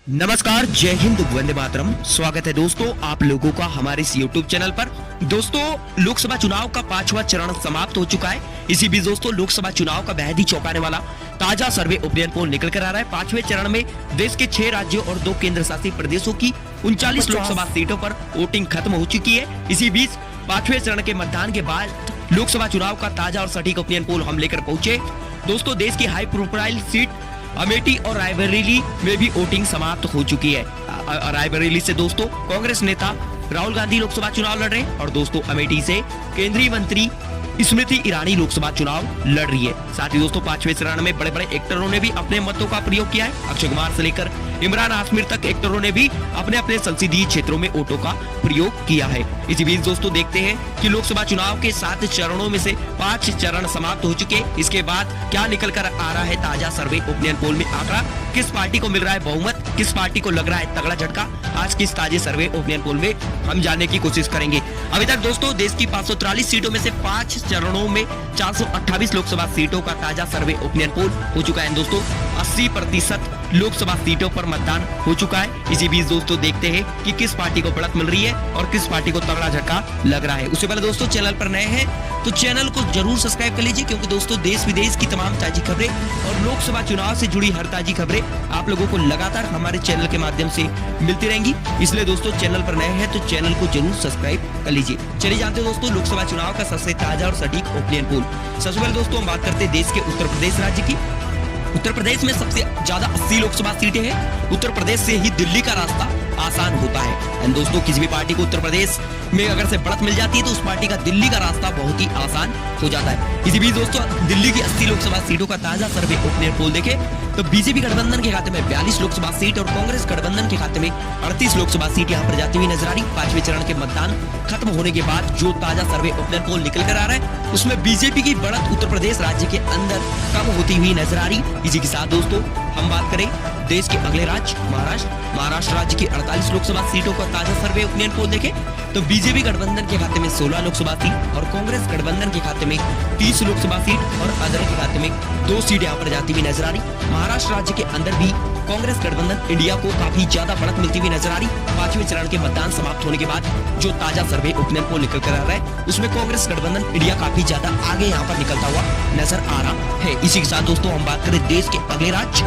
नमस्कार, जय हिंद, वंदे मातरम। स्वागत है दोस्तों आप लोगों का हमारे इस YouTube चैनल पर। दोस्तों, लोकसभा चुनाव का 5वां चरण समाप्त हो चुका है। इसी बीच दोस्तों लोकसभा चुनाव का बेहद ही चौंकाने वाला ताजा सर्वे ओपिनियन पोल निकल कर आ रहा है। 5वें चरण में देश के 6 राज्यों और 2 केंद्र शासित प्रदेशों की 39 लोकसभा सीटों पर वोटिंग खत्म हो चुकी है। इसी बीच 5वें चरण के मतदान के बाद लोकसभा चुनाव का ताजा और सटीक ओपिनियन पोल हम लेकर पहुंचे। दोस्तों, देश की हाई प्रोफाइल सीट अमेठी और रायबरेली में भी वोटिंग समाप्त हो चुकी है। रायबरेली से दोस्तों कांग्रेस नेता राहुल गांधी लोकसभा चुनाव लड़ रहे हैं और दोस्तों अमेठी से केंद्रीय मंत्री स्मृति ईरानी लोकसभा चुनाव लड़ रही है। साथ ही दोस्तों 5वें चरण में बड़े बड़े एक्टरों ने भी अपने मतों का प्रयोग किया है। अक्षय कुमार से लेकर इमरान हाशमी तक एक्टरों ने भी अपने अपने संसदीय क्षेत्रों में वोटों का प्रयोग किया है। इसी बीच दोस्तों देखते हैं कि लोकसभा चुनाव के 7 चरणों में से 5 चरण समाप्त हो चुके। इसके बाद क्या निकल कर आ रहा है ताजा सर्वे ओपिनियन पोल में आंकड़ा, किस पार्टी को मिल रहा है बहुमत, किस पार्टी को लग रहा है तगड़ा झटका, आज की इस ताजे सर्वे ओपिनियन पोल में हम जानने की कोशिश करेंगे। अभी तक दोस्तों देश की 543 सीटों में से 5 चरणों में 428 लोकसभा सीटों का ताजा सर्वे ओपिनियन पोल हो चुका है। दोस्तों 80% लोकसभा सीटों पर मतदान हो चुका है। इसी बीच दोस्तों देखते हैं कि किस पार्टी को बढ़त मिल रही है और किस पार्टी को तगड़ा झटका लग रहा है। उससे पहले दोस्तों चैनल पर नए हैं तो चैनल को जरूर सब्सक्राइब कर लीजिए, क्योंकि दोस्तों देश विदेश की तमाम ताजी खबरें और लोकसभा चुनाव से जुड़ी हर ताजी खबरें आप लोगों को लगातार हमारे चैनल के माध्यम से मिलती रहेंगी। इसलिए दोस्तों चैनल पर नए हैं तो चैनल को जरूर सब्सक्राइब कर लीजिए। चलिए जानते हैं दोस्तों लोकसभा चुनाव का सबसे ताजा और सटीक ओपिनियन पोल। सबसे पहले दोस्तों हम बात करते हैं देश के उत्तर प्रदेश राज्य की। उत्तर प्रदेश में सबसे ज्यादा 80 लोकसभा सीटें हैं। उत्तर प्रदेश से ही दिल्ली का रास्ता आसान होता है। एंड दोस्तों किसी भी पार्टी को उत्तर प्रदेश में अगर से बढ़त मिल जाती है तो उस पार्टी का दिल्ली का रास्ता बहुत ही आसान हो जाता है। इसी बीच दोस्तों दिल्ली की 80 लोकसभा सीटों का ताजा सर्वे ओपिनियन पोल देखें तो बीजेपी गठबंधन के खाते में 42 लोकसभा सीट और कांग्रेस गठबंधन के खाते में 38 लोकसभा सीट यहाँ पर जाती हुई नजर आ रही। 5वें चरण के मतदान खत्म होने के बाद जो ताजा सर्वे ओपिनियन पोल निकल कर आ रहा है उसमें बीजेपी की बढ़त उत्तर प्रदेश राज्य के अंदर कम होती हुई नजर आ रही। इसी के साथ दोस्तों हम बात करें देश के अगले राज्य महाराष्ट्र राज्य की 48 लोकसभा सीटों का ताजा सर्वे ओपिनियन पोल देखें तो बीजेपी गठबंधन के खाते में 16 लोकसभा सीट और कांग्रेस गठबंधन के खाते में 30 लोकसभा सीट और अदर के खाते में 2 सीट यहाँ पर जाती हुई नजर आ रही। महाराष्ट्र राज्य के अंदर भी कांग्रेस गठबंधन इंडिया को काफी ज्यादा बढ़त मिलती हुई नजर आ रही। 5वें चरण के मतदान समाप्त होने के बाद जो ताजा सर्वे ओपिनियन पोल निकल कर आ रहा है उसमें कांग्रेस गठबंधन इंडिया काफी ज्यादा आगे यहाँ पर निकलता हुआ नजर आ रहा है। इसी के साथ दोस्तों हम बात करें देश के अगले राज्य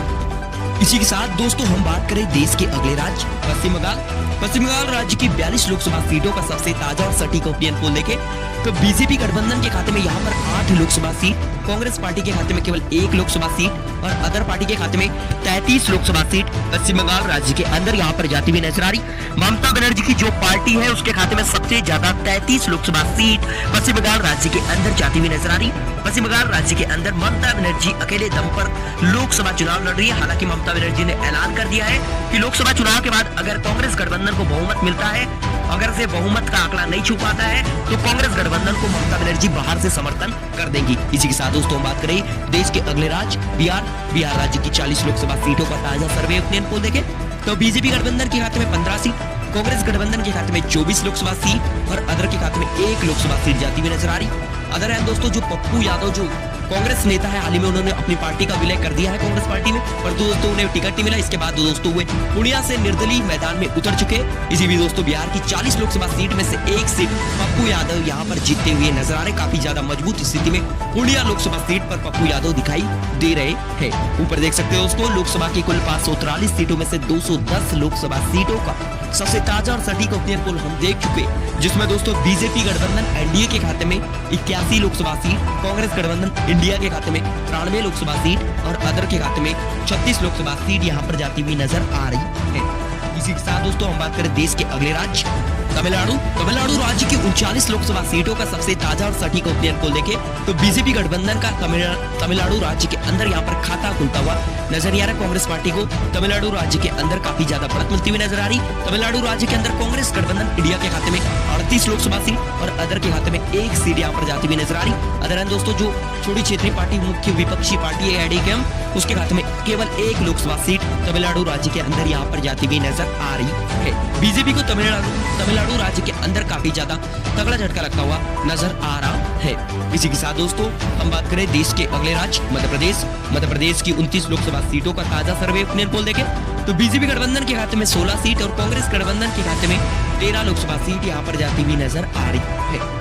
पश्चिम बंगाल राज्य की 42 लोकसभा सीटों का सबसे ताजा और सटीक ओपिनियन पोल देखें तो बीजेपी गठबंधन के खाते में यहाँ पर 8 लोकसभा सीट, कांग्रेस पार्टी के खाते में केवल 1 लोकसभा सीट और अदर पार्टी के खाते में 33 लोकसभा सीट पश्चिम बंगाल राज्य के अंदर यहाँ पर जाती हुई नजर आ रही। ममता बनर्जी की जो पार्टी है उसके खाते में सबसे ज्यादा 33 लोकसभा सीट पश्चिम बंगाल राज्य के अंदर जाती हुई नजर आ रही। पश्चिम बंगाल राज्य के अंदर ममता बनर्जी अकेले दम पर लोकसभा चुनाव लड़ रही है। हालांकि ममता बनर्जी ने ऐलान कर दिया है कि लोकसभा चुनाव के बाद अगर कांग्रेस गठबंधन को बहुमत मिलता है, अगर से बहुमत का आंकड़ा नहीं छू पाता है तो कांग्रेस गठबंधन को ममता बनर्जी बाहर से समर्थन कर देंगी। इसी के साथ दोस्तों हम बात करें देश के अगले राज्य बिहार राज्य की 40 लोकसभा सीटों का ताजा सर्वे ओपिनियन पोल देखें तो बीजेपी गठबंधन के खाते में 15 सीट, कांग्रेस गठबंधन के खाते में 24 लोकसभा सीट और अदर के खाते में 1 लोकसभा सीट जाती हुई नजर आ रही। अदर है दोस्तों जो पप्पू यादव जो कांग्रेस नेता है, हाल ही में उन्होंने अपनी पार्टी का विलय कर दिया है कांग्रेस पार्टी में, पर दोस्तों उन्हें टिकट नहीं मिला। इसके बाद दोस्तों वे पूर्णिया से निर्दलीय मैदान में उतर चुके। इसी भी दोस्तों बिहार की 40 लोकसभा सीट में से 1 सीट पप्पू यादव यहाँ पर जीतते हुए नजर आ रहे। काफी ज्यादा मजबूत स्थिति में पूर्णिया लोकसभा सीट पर पप्पू यादव दिखाई दे रहे हैं। ऊपर देख सकते हो दोस्तों लोकसभा की कुल 543 सीटों में से 210 लोकसभा सीटों का सबसे ताजा और सटीक ओपिनियन पोल हम देख चुके, जिसमें दोस्तों बीजेपी गठबंधन एनडीए के खाते में 81 लोकसभा सीट, कांग्रेस गठबंधन इंडिया के खाते में 93 लोकसभा सीट और अदर के खाते में 36 लोकसभा सीट यहाँ पर जाती हुई नजर आ रही है। इसी के साथ दोस्तों हम बात करें देश के अगले राज्य तमिलनाडु राज्य की 39 लोकसभा सीटों का सबसे ताजा और सटीक ओपिनियन पोल देखें तो बीजेपी गठबंधन का तमिलनाडु राज्य के अंदर यहाँ पर खाता खुलता हुआ नजर नहीं आ रहा। कांग्रेस पार्टी को तमिलनाडु राज्य के अंदर काफी ज्यादा बढ़त मिलती हुई नजर आ रही। तमिलनाडु राज्य के अंदर कांग्रेस गठबंधन इंडिया के खाते में 38 लोकसभा सीट और अदर के खाते में 1 सीट यहाँ पर जाती हुई नजर आ रही। अदर दोस्तों जो छोटी क्षेत्रीय पार्टी मुख्य विपक्षी पार्टी है ADKM, उसके खाते में केवल 1 लोकसभा सीट तमिलनाडु राज्य के अंदर यहाँ पर जाती हुई नजर आ रही है। बीजेपी को तमिलनाडु राज्य के अंदर काफी ज्यादा तगड़ा झटका लगता हुआ नजर आ रहा है। इसी के साथ दोस्तों हम बात करें देश के अगले राज्य मध्य प्रदेश 29, मध्य प्रदेश की 29 लोकसभा सीटों का ताजा सर्वे ओपिनियन पोल देखें तो बीजेपी गठबंधन के खाते में 16 सीट और कांग्रेस गठबंधन के खाते में 13 लोकसभा सीट यहाँ पर जाती हुई नजर आ रही है।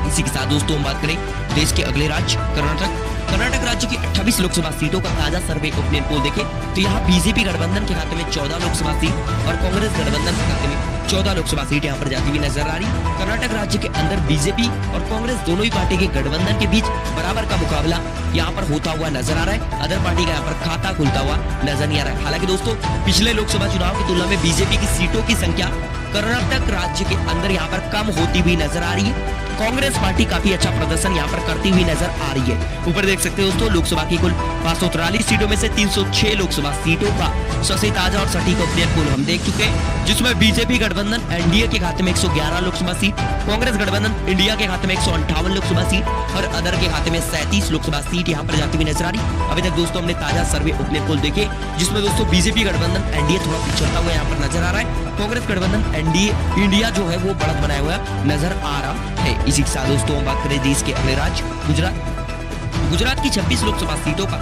इसी के साथ दोस्तों हम बात करें देश के अगले राज्य कर्नाटक राज्य की 28 लोकसभा सीटों का ताजा सर्वे ओपिनियन पोल देखें तो यहाँ बीजेपी गठबंधन के खाते में 14 लोकसभा सीट और कांग्रेस गठबंधन के खाते में 14 लोकसभा सीट यहाँ पर जाती हुई नजर आ रही। कर्नाटक राज्य के अंदर बीजेपी और कांग्रेस दोनों ही पार्टी के गठबंधन के बीच बराबर का मुकाबला यहाँ पर होता हुआ नजर आ रहा है। अदर पार्टी का यहाँ पर खाता खुलता हुआ नजर नहीं आ रहा है। हालांकि दोस्तों पिछले लोकसभा चुनाव की तुलना में बीजेपी की सीटों की संख्या कर्नाटक राज्य के अंदर यहाँ पर कम होती हुई नजर आ रही है। कांग्रेस पार्टी काफी अच्छा प्रदर्शन यहाँ पर करती हुई नजर आ रही है। ऊपर देख सकते हो दोस्तों लोकसभा की कुल 543 सीटों में से 306 लोकसभा सीटों का सबसे ताजा और सटीक ओपिनियन पोल हम देख चुके हैं, जिसमें बीजेपी गठबंधन एनडीए के खाते में 111 लोकसभा सीट, कांग्रेस गठबंधन इंडिया के खाते में 158 लोकसभा सीट और अदर के खाते में 37 लोकसभा सीट यहाँ पर जाती हुई नजर आ रही। अभी तक दोस्तों हमने ताजा सर्वे ओपिनियन पोल देखे जिसमें दोस्तों बीजेपी गठबंधन एनडीए थोड़ा पिछड़ता हुआ यहाँ पर नजर आ रहा है, कांग्रेस गठबंधन एनडीए इंडिया जो है वो बढ़त बनाया हुआ नजर आ रहा है। इसी के साथ दोस्तों हम बात करें देश के अगले राज्य गुजरात की 26 लोकसभा सीटों का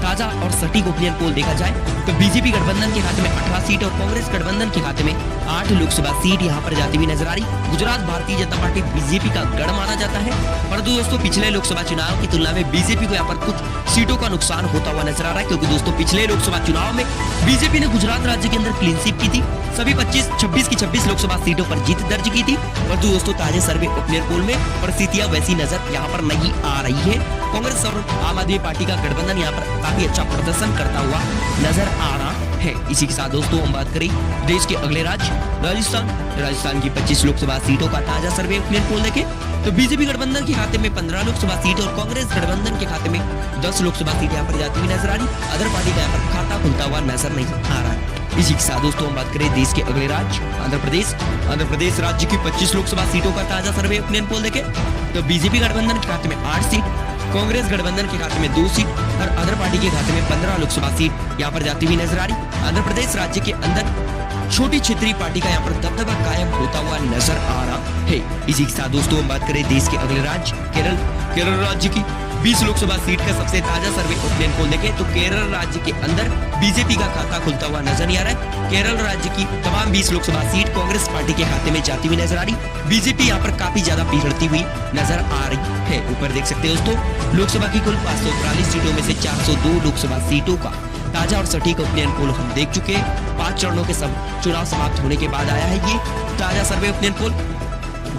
ताजा और सटीक ओपिनियन पोल देखा जाए तो बीजेपी गठबंधन के खाते में 18 सीट और कांग्रेस गठबंधन के खाते में 8 लोकसभा सीट यहां पर जाती हुई नजर आ रही। गुजरात भारतीय जनता पार्टी बीजेपी का गढ़ माना जाता है, परंतु दोस्तों पिछले लोकसभा चुनाव की तुलना में बीजेपी को यहाँ पर कुछ सीटों का नुकसान होता हुआ नजर आ रहा है, क्योंकि दोस्तों पिछले लोकसभा चुनाव में बीजेपी ने गुजरात राज्य के अंदर क्लीन स्वीप की थी, सभी 26 की 26 लोकसभा सीटों पर जीत दर्ज की थी। परंतु दोस्तों ताजे सर्वे ओपिनियन पोल में परिस्थितियां वैसी नजर यहाँ पर नहीं आ रही है। कांग्रेस और आम आदमी पार्टी का गठबंधन यहाँ पर काफी अच्छा प्रदर्शन करता हुआ नजर आ रहा है। इसी के साथ दोस्तों हम बात करें देश के अगले राज्य राजस्थान की 25 लोकसभा सीटों का ताजा सर्वे ओपिनियन पोल देखें तो बीजेपी गठबंधन के खाते में 15 लोकसभा सीट और कांग्रेस गठबंधन के खाते में 10 लोकसभा सीट यहाँ पर जाती हुई नजर आ रही। अदर पार्टी का यहाँ पर खाता खुलता हुआ नजर नहीं आ रहा है। इसी के साथ दोस्तों हम बात करें देश के अगले राज्य आंध्र प्रदेश राज्य की 25 लोकसभा सीटों का ताजा सर्वे ओपिनियन पोल देखें तो बीजेपी गठबंधन के खाते में 8 सीट, कांग्रेस गठबंधन के खाते में 2 सीट और अदर पार्टी के खाते में 15 लोकसभा सीट यहाँ पर जाती हुई नजर आ रही। आंध्र प्रदेश राज्य के अंदर छोटी क्षेत्रीय पार्टी का यहाँ पर दबदबा कायम होता हुआ नजर आ रहा है। इसी के साथ दोस्तों हम बात करें देश के अगले राज्य केरल राज्य की 20 लोकसभा सीट का सबसे ताजा सर्वे ओपिनियन पोल देखें तो केरल राज्य के अंदर बीजेपी का खाता खुलता हुआ नजर नहीं आ रहा है। केरल राज्य की तमाम 20 लोकसभा सीट कांग्रेस पार्टी के खाते में जाती हुई नजर आ रही। बीजेपी यहाँ पर काफी ज्यादा पिछड़ती हुई नजर आ रही है। ऊपर देख सकते हैं दोस्तों लोकसभा की कुल 543 सीटों में से 402 लोकसभा सीटों का ताजा और सटीक ओपिनियन पोल हम देख चुके हैं। 5 चरणों के सब चुनाव समाप्त होने के बाद आया है ये ताजा सर्वे ओपिनियन पोल,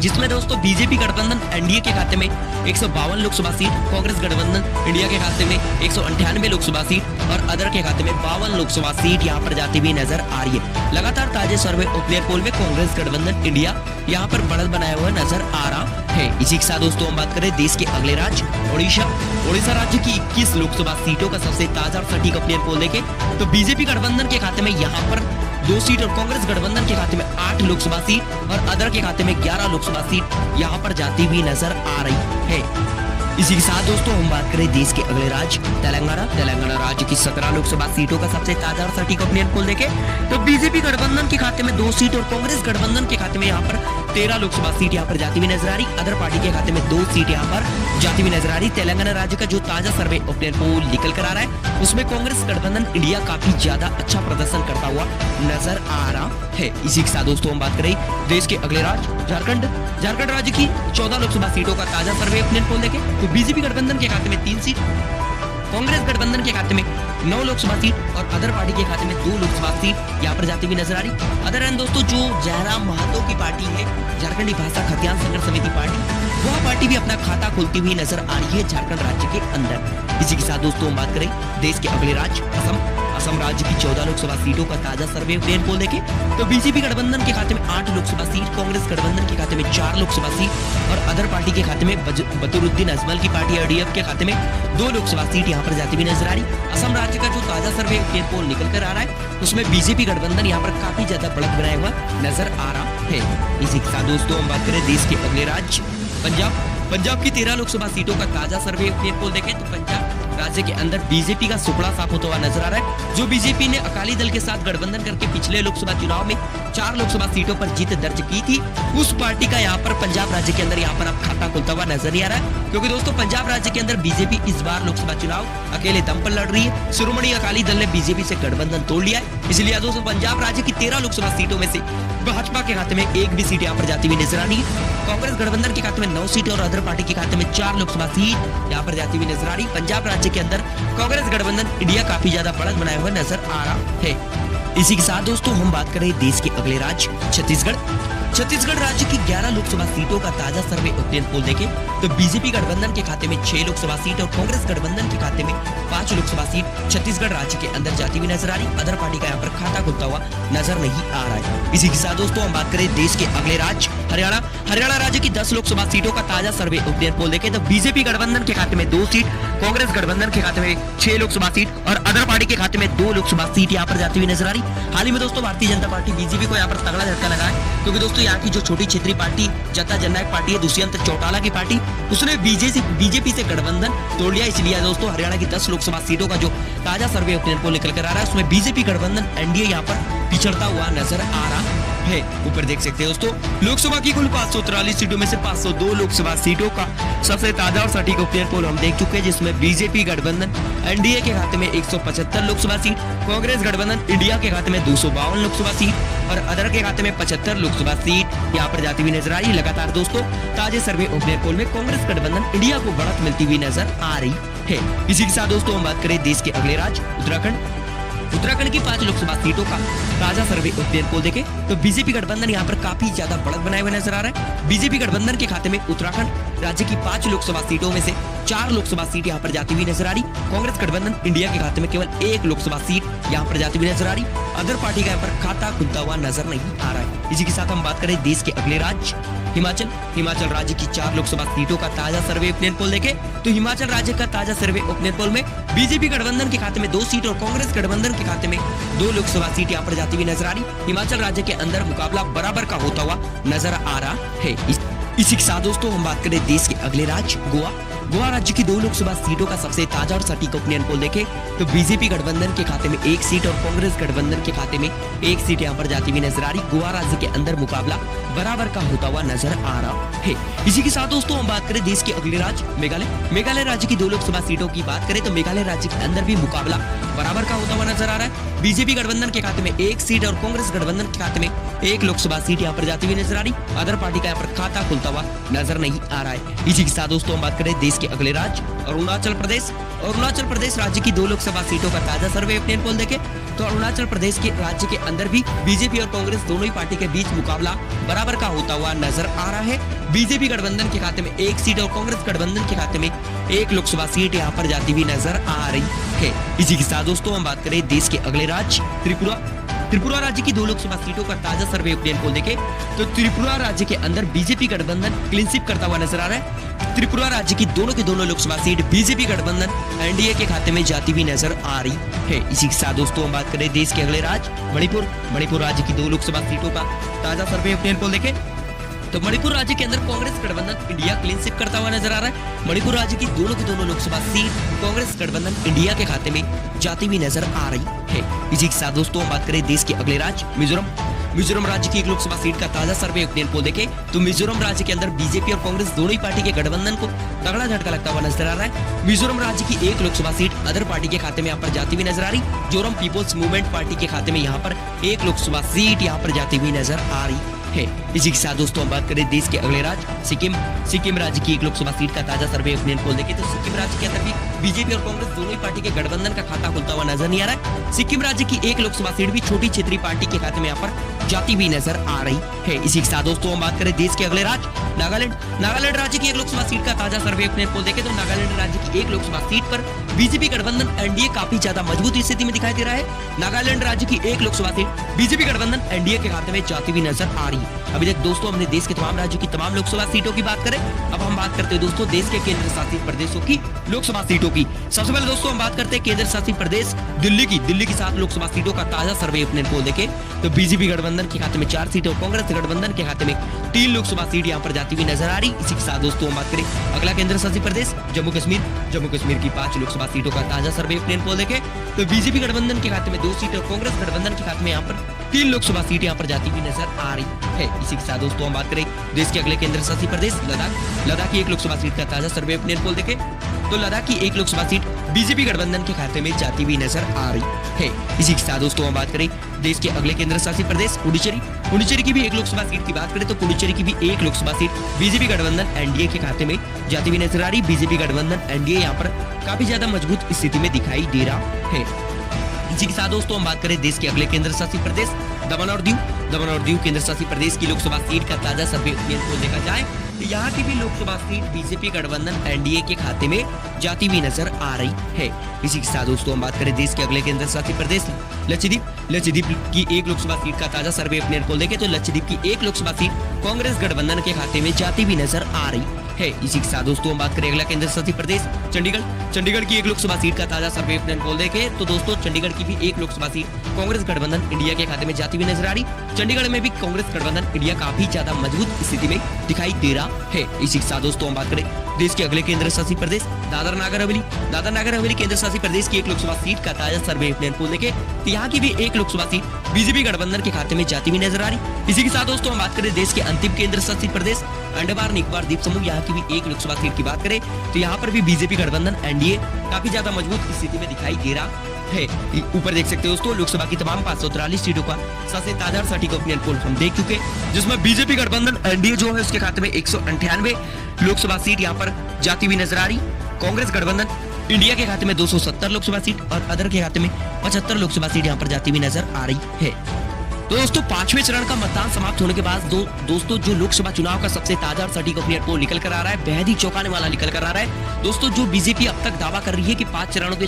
जिसमें दोस्तों बीजेपी गठबंधन एनडीए के खाते में 152 लोकसभा सीट, कांग्रेस गठबंधन इंडिया के खाते में 198 लोकसभा सीट और अदर के खाते में 52 लोकसभा सीट यहां पर जाती हुई नजर आ रही है। लगातार ताजे सर्वे ओपिनियन पोल में कांग्रेस गठबंधन इंडिया यहां पर बढ़त बनाया हुआ नजर आ रहा है। इसी के साथ दोस्तों हम बात करें देश के अगले राज्य ओडिशा राज्य की 21 लोकसभा सीटों का सबसे ताजा और सटीक ओपिनियन पोल देखें तो बीजेपी गठबंधन के खाते में यहाँ पर 2 सीट और कांग्रेस गठबंधन के खाते में 8 लोकसभा सीट और अदर के खाते में 11 लोकसभा सीट यहाँ पर जाती हुई नजर आ रही है। इसी के साथ दोस्तों हम बात करें देश के अगले राज्य तेलंगाना राज्य की 17 लोकसभा सीटों का सबसे ताजा और सटीक ओपिनियन पोल देखें तो बीजेपी गठबंधन के खाते में 2 सीट और कांग्रेस गठबंधन के खाते में यहाँ पर 13 लोकसभा सीट यहाँ पर जाती हुई नजर आ रही। अदर पार्टी के खाते में 2 सीट यहाँ पर जाती हुई नजर आ रही। तेलंगाना राज्य का जो ताजा सर्वे ओपिनियन पोल निकल कर आ रहा है उसमें कांग्रेस गठबंधन इंडिया काफी ज्यादा अच्छा प्रदर्शन करता हुआ नजर आ रहा है। इसी के साथ दोस्तों हम बात करें देश के अगले राज्य झारखंड राज्य की 14 लोकसभा सीटों का ताजा सर्वे ओपिनियन पोल देखें तो बीजेपी गठबंधन के खाते में 3 सीट, कांग्रेस गठबंधन के खाते में 9 लोकसभा सीट और अदर पार्टी के खाते में 2 लोकसभा सीट यहाँ पर जाती हुई नजर आ रही। अदर एंड दोस्तों जो जयराम महतो की पार्टी है झारखंडी भाषा खतियान संघर्ष समिति पार्टी, वह पार्टी भी अपना खाता खोलती हुई नजर आ रही है झारखंड राज्य के अंदर। इसी के साथ दोस्तों हम बात करें देश के अगले राज्य असम राज्य की 14 लोकसभा सीटों का ताजा सर्वे ओपिनियन पोल देखें तो बीजेपी गठबंधन के खाते में 8 लोकसभा सीट, कांग्रेस गठबंधन के खाते में 4 लोकसभा सीट और अदर पार्टी के खाते में बदरुद्दीन अजमल की पार्टी आरडीएफ के खाते में 2 लोकसभा सीट यहाँ पर जाती हुई नजर आ रही। असम राज्य का जो ताजा सर्वे ओपिनियन पोल निकल कर आ रहा है उसमें बीजेपी गठबंधन यहाँ पर काफी ज्यादा बढ़त बनाया हुआ नजर आ रहा है। इसी के साथ दोस्तों हम बात करें देश के अगले राज्य पंजाब की 13 लोकसभा सीटों का ताजा सर्वे ओपिनियन पोल देखें तो पंजाब राज्य के अंदर बीजेपी का सुपड़ा साफ होता हुआ नजर आ रहा है। जो बीजेपी ने अकाली दल के साथ गठबंधन करके पिछले लोकसभा चुनाव में 4 लोकसभा सीटों पर जीत दर्ज की थी, उस पार्टी का यहाँ पर पंजाब राज्य के अंदर यहाँ पर अब खाता खुलता हुआ नजर नहीं आ रहा है। क्योंकि दोस्तों पंजाब राज्य के अंदर बीजेपी इस बार लोकसभा चुनाव अकेले दम पर लड़ रही है। शिरोमणि अकाली दल ने बीजेपी से गठबंधन तोड़ लिया है। इसलिए दोस्तों पंजाब राज्य की 13 लोकसभा सीटों में से भाजपा के खाते में एक भी सीट यहाँ पर जाती हुई नजर आ रही है। कांग्रेस गठबंधन के खाते में 9 सीटें और अदर पार्टी के खाते में 4 लोकसभा सीट यहाँ पर जाती हुई नजर आ रही। पंजाब राज्य के अंदर कांग्रेस गठबंधन इंडिया काफी ज्यादा बढ़त बनाए हुए नजर आ रहा है। इसी के साथ दोस्तों हम बात करें देश के अगले राज्य छत्तीसगढ़ राज्य की 11 लोकसभा सीटों का ताजा सर्वे ओपिनियन पोल देखें तो बीजेपी गठबंधन के खाते में 6 लोकसभा सीट और कांग्रेस गठबंधन के खाते में 5 लोकसभा सीट छत्तीसगढ़ राज्य के अंदर जाती हुई नजर आ रही। अदर पार्टी का यहाँ पर खाता खुलता हुआ नजर नहीं आ रहा है। इसी के साथ दोस्तों हम बात करें देश के अगले राज्य हरियाणा राज्य की 10 लोकसभा सीटों का ताजा सर्वे ओपिनियन पोल देखें तो बीजेपी गठबंधन के खाते में 2 सीट, कांग्रेस गठबंधन के खाते में 6 लोकसभा सीट और अदर पार्टी के खाते में 2 लोकसभा सीट यहाँ पर जाती हुई नजर आ रही। हाल ही में दोस्तों भारतीय जनता पार्टी बीजेपी को यहाँ पर तगड़ा झटका लगा है, क्योंकि दोस्तों यहाँ की जो छोटी क्षेत्रीय पार्टी जनता जननायक पार्टी है, दुष्यंत चौटाला की पार्टी, उसने बीजेपी से गठबंधन तोड़ लिया। इसलिए दोस्तों हरियाणा की 10 लोकसभा सीटों का जो ताजा सर्वे ओपिनियन पोल निकल कर आ रहा है उसमें बीजेपी गठबंधन एनडीए यहाँ पर पिछड़ता हुआ नजर आ रहा है। ऊपर देख सकते हैं दोस्तों लोकसभा की कुल 543 सीटों में से 502 लोकसभा सीटों का सबसे ताजा और सटीक ओपिनियन पोल हम देख चुके हैं, जिसमें बीजेपी गठबंधन एनडीए के खाते में 175 लोकसभा सीट, कांग्रेस गठबंधन इंडिया के खाते में 252 लोकसभा सीट और अदर के खाते में 75 लोकसभा सीट यहाँ पर जाती हुई नजर आ रही। लगातार दोस्तों ताजे सर्वे ओपिनियन पोल में कांग्रेस गठबंधन इंडिया को बढ़त मिलती हुई नजर आ रही है। इसी के साथ दोस्तों हम बात करें देश के अगले राज्य उत्तराखंड की 5 लोकसभा सीटों का ताजा सर्वे ओपिनियन पोल देखें तो बीजेपी गठबंधन यहाँ पर काफी ज्यादा बढ़त बनाए हुए नजर आ रहा है। बीजेपी गठबंधन के खाते में उत्तराखंड राज्य की 5 लोकसभा सीटों में से 4 लोकसभा सीट यहाँ पर जाती हुई नजर आ रही। कांग्रेस गठबंधन इंडिया के खाते में केवल 1 लोकसभा सीट यहाँ पर जाती हुई नजर आ रही। अदर पार्टी का यहाँ पर खाता खुलता हुआ नजर नहीं आ रहा है। इसी के साथ हम बात करें देश के अगले राज्य हिमाचल राज्य की 4 लोकसभा सीटों का ताजा सर्वे ओपिनियन पोल देखें तो हिमाचल राज्य का ताजा सर्वे ओपिनियन पोल में बीजेपी गठबंधन के खाते में 2 सीट और कांग्रेस गठबंधन के खाते में 2 लोकसभा सीट यहाँ पर जाती हुई नजर आ रही। हिमाचल राज्य के अंदर मुकाबला बराबर का होता हुआ नजर आ रहा है। इसी के साथ दोस्तों हम बात करें देश के अगले राज्य गोवा राज्य की 2 लोकसभा सीटों का सबसे ताजा और सटीक ओपिनियन पोल देखें तो बीजेपी गठबंधन के खाते में 1 सीट और कांग्रेस गठबंधन के खाते में 1 सीट यहाँ पर जाती हुई नजर आ रही। गोवा राज्य के अंदर मुकाबला बराबर का होता हुआ नजर आ रहा है। इसी के साथ दोस्तों हम बात करें देश के अगले राज्य मेघालय राज्य की 2 लोकसभा सीटों की बात करें तो मेघालय राज्य के अंदर भी मुकाबला बराबर का होता हुआ नजर आ रहा है। बीजेपी गठबंधन के खाते में 1 सीट और कांग्रेस गठबंधन के खाते में 1 लोकसभा सीट यहाँ पर जाती हुई नजर आ रही। अदर पार्टी का यहाँ पर खाता खुलता हुआ नजर नहीं आ रहा है। इसी के साथ दोस्तों हम बात करें देश के अगले राज्य अरुणाचल प्रदेश राज्य की 2 लोकसभा सीटों का ताजा सर्वे ओपिनियन पोल देखें तो अरुणाचल प्रदेश के राज्य के अंदर भी बीजेपी और कांग्रेस दोनों ही पार्टी के बीच मुकाबला बराबर का होता हुआ नजर आ रहा है। बीजेपी गठबंधन के खाते में 1 सीट और कांग्रेस गठबंधन के खाते में 1 लोकसभा सीट यहाँ पर जाती हुई नजर आ रही है। इसी के साथ दोस्तों हम बात करें देश के अगले राज्य त्रिपुरा राज्य की 2 लोकसभा सीटों का ताजा सर्वे ओपिनियन पोल देखें तो त्रिपुरा राज्य के अंदर बीजेपी गठबंधन क्लीन स्वीप करता हुआ नजर आ रहा है। त्रिपुरा राज्य की दोनों लोकसभा सीट बीजेपी गठबंधन एनडीए के खाते में जाती हुई नजर आ रही है। इसी के साथ दोस्तों हम बात करें देश के अगले राज्य मणिपुर राज्य की 2 लोकसभा सीटों का ताजा सर्वे ओपिनियन पोल देखें तो मणिपुर राज्य के अंदर कांग्रेस गठबंधन इंडिया क्लीन स्वीप करता हुआ नजर आ रहा है। मणिपुर राज्य की दोनों लोकसभा सीट कांग्रेस गठबंधन इंडिया के खाते में जाती हुई नजर आ रही है। इसी के साथ दोस्तों हम बात करें देश के अगले राज्य मिजोरम राज्य की 1 लोकसभा सीट का ताजा सर्वे ओपिनियन पोल देखें तो मिजोरम राज्य के अंदर बीजेपी और कांग्रेस दोनों ही पार्टी के गठबंधन को तगड़ा झटका लगता हुआ नजर आ रहा है। मिजोरम राज्य की 1 लोकसभा सीट अदर पार्टी के खाते में यहाँ पर जाती हुई नजर आ रही। जोरम पीपल्स मूवमेंट पार्टी के खाते में यहाँ पर 1 लोकसभा सीट यहाँ पर जाती हुई नजर आ रही है। इसी के साथ दोस्तों हम बात करें देश के अगले राज्य सिक्किम राज्य की 1 लोकसभा सीट का ताजा सर्वे ओपिनियन पोल देखें तो सिक्किम राज्य के अंदर भी बीजेपी और कांग्रेस दोनों ही पार्टी के गठबंधन का खाता खुलता हुआ नजर नहीं आ रहा है। सिक्किम राज्य की 1 लोकसभा सीट भी छोटी क्षेत्रीय पार्टी के खाते में यहाँ पर जाती हुई नजर आ रही है। इसी के साथ दोस्तों हम बात करें देश के अगले राज्य नागालैंड राज्य की 1 लोकसभा सीट का ताजा सर्वे ओपिनियन पोल देखें तो नागालैंड राज्य की 1 लोकसभा सीट पर बीजेपी गठबंधन एनडीए काफी ज्यादा मजबूत स्थिति में दिखाई दे रहा है। नागालैंड राज्य की 1 लोकसभा सीट बीजेपी गठबंधन एनडीए के खाते में जाती हुई नजर आ रही है। अभी तक दोस्तों हमने देश के तमाम राज्यों की तमाम लोकसभा सीटों की बात करें, अब हम बात करते हैं दोस्तों देश के केंद्र शासित प्रदेशों की लोकसभा सीटों की। सबसे पहले दोस्तों हम बात करते हैं केंद्र शासित प्रदेश दिल्ली की 7 लोकसभा सीटों का ताजा सर्वे ओपिनियन पोल देखें तो बीजेपी गठबंधन गठबंधन के खाते में 4 सीट और कांग्रेस गठबंधन के खाते में 3 लोकसभा सीट यहाँ पर जाती हुई नजर आ रही। इसी के साथ दोस्तों हम बात करें अगला केंद्र शासित प्रदेश जम्मू कश्मीर की 5 लोकसभा सीटों का ताजा सर्वे ओपिनियन पोल देखें तो बीजेपी गठबंधन के खाते में 2 सीट और कांग्रेस गठबंधन के खाते में यहाँ पर 3 लोकसभा सीट यहाँ पर जाती हुई नजर आ रही है। इसी के साथ दोस्तों हम बात करें देश के अगले केंद्र शासित प्रदेश लद्दाख की 1 लोकसभा सीट का ताजा सर्वे ओपिनियन पोल देखें तो लद्दाख की 1 लोकसभा सीट बीजेपी गठबंधन के खाते में जाती हुई नजर आ रही है। इसी के साथ दोस्तों हम बात करें देश के अगले केंद्र शासित प्रदेश पुडुचेरी की भी 1 लोकसभा सीट की बात करें तो पुडुचेरी की भी 1 लोकसभा सीट बीजेपी गठबंधन एनडीए के खाते में जाती हुई नजर आ रही। बीजेपी गठबंधन एनडीए यहाँ पर काफी ज्यादा मजबूत स्थिति में दिखाई दे रहा है। इसी के साथ दोस्तों हम बात करें देश के अगले केंद्र शासित प्रदेश दमन और दीव केंद्र शासित प्रदेश की लोकसभा सीट का ताजा सर्वे ओपिनियन पोल देखा जाए तो यहाँ की भी लोकसभा सीट बीजेपी गठबंधन एनडीए के खाते में जाती हुई नजर आ रही है। इसी के साथ दोस्तों हम बात करें देश के अगले केंद्र शासित प्रदेश लक्षद्वीप की 1 लोकसभा सीट का ताजा सर्वे ओपिनियन पोल देखें तो लक्षद्वीप की 1 लोकसभा सीट कांग्रेस गठबंधन के खाते में जाती हुई नजर आ रही है। इसी के साथ दोस्तों हम बात करें अगला केंद्र शासित प्रदेश चंडीगढ़ की 1 लोकसभा सीट का ताजा सर्वे ओपिनियन पोल देखें तो दोस्तों चंडीगढ़ की भी 1 लोकसभा सीट कांग्रेस गठबंधन इंडिया के खाते में जाती हुई नजर आ रही। चंडीगढ़ में भी कांग्रेस गठबंधन इंडिया काफी ज्यादा मजबूत स्थिति में दिखाई दे रहा है। इसी के साथ दोस्तों हम बात करें देश के अगले केंद्र शासित प्रदेश दादर नागर हवेली केंद्र शासित प्रदेश की 1 लोकसभा सीट का ताजा सर्वे ओपिनियन पोल देखें तो यहाँ की भी 1 लोकसभा सीट बीजेपी गठबंधन के खाते में जाती हुई नजर आ रही। इसी के साथ दोस्तों हम बात करें देश के अंतिम केंद्र शासित प्रदेश अंडमान निकोबार द्वीप समूह यहाँ की भी 1 लोकसभा सीट की बात करें तो यहाँ पर भी बीजेपी गठबंधन एनडीए काफी ज्यादा मजबूत स्थिति में दिखाई ददे रहा है। ऊपर देख सकते हो दोस्तों लोकसभा की तमाम 543 सीटों का सबसे ताजा और सटीक ओपिनियन पोल हम देख चुके हैं जिसमें बीजेपी गठबंधन एनडीए जो है उसके खाते में 198 लोकसभा सीट यहाँ पर जाती हुई नजर आ रही। कांग्रेस गठबंधन इंडिया के खाते में 270 लोकसभा सीट और अदर के खाते में 75 लोकसभा सीट यहाँ पर जाती हुई नजर आ रही है। तो दोस्तों 5वें चरण का मतदान समाप्त होने के बाद दोस्तों जो लोकसभा चुनाव का सबसे ताजा और सटीक ओपिनियन पोल निकल कर आ रहा है बेहद ही चौंकाने वाला निकल कर आ रहा है। दोस्तों जो बीजेपी अब तक दावा कर रही है कि 5 चरणों के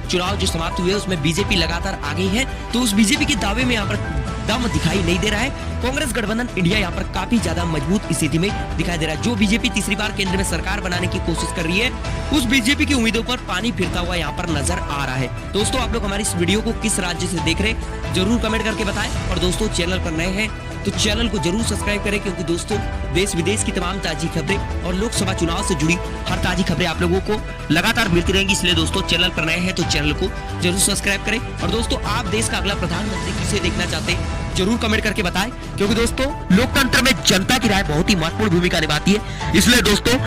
चुनाव जो समाप्त हुए उसमें बीजेपी लगातार आगे है तो उस बीजेपी के दावे में यहाँ पर दम दिखाई नहीं दे रहा है। कांग्रेस गठबंधन इंडिया यहाँ पर काफी ज्यादा मजबूत स्थिति में दिखाई दे रहा है। जो बीजेपी तीसरी बार केंद्र में सरकार बनाने की कोशिश कर रही है उस बीजेपी की उम्मीदों पर पानी फिरता हुआ यहाँ पर नजर आ रहा है। दोस्तों आप लोग हमारी इस वीडियो को किस राज्य से देख रहे हैं जरूर कमेंट करके बताएं और दोस्तों चैनल पर नए हैं तो चैनल को जरूर सब्सक्राइब करें क्योंकि दोस्तों देश विदेश की तमाम ताजी खबरें और लोकसभा चुनाव से जुड़ी हर ताजी खबरें आप लोगों को लगातार मिलती रहेंगी। इसलिए दोस्तों चैनल पर नए हैं तो चैनल को जरूर सब्सक्राइब करें और दोस्तों आप देश का अगला प्रधानमंत्री किसे देखना चाहते हैं जरूर कमेंट करके बताएं क्योंकि दोस्तों लोकतंत्र में जनता की राय बहुत ही महत्वपूर्ण भूमिका निभाती है। इसलिए दोस्तों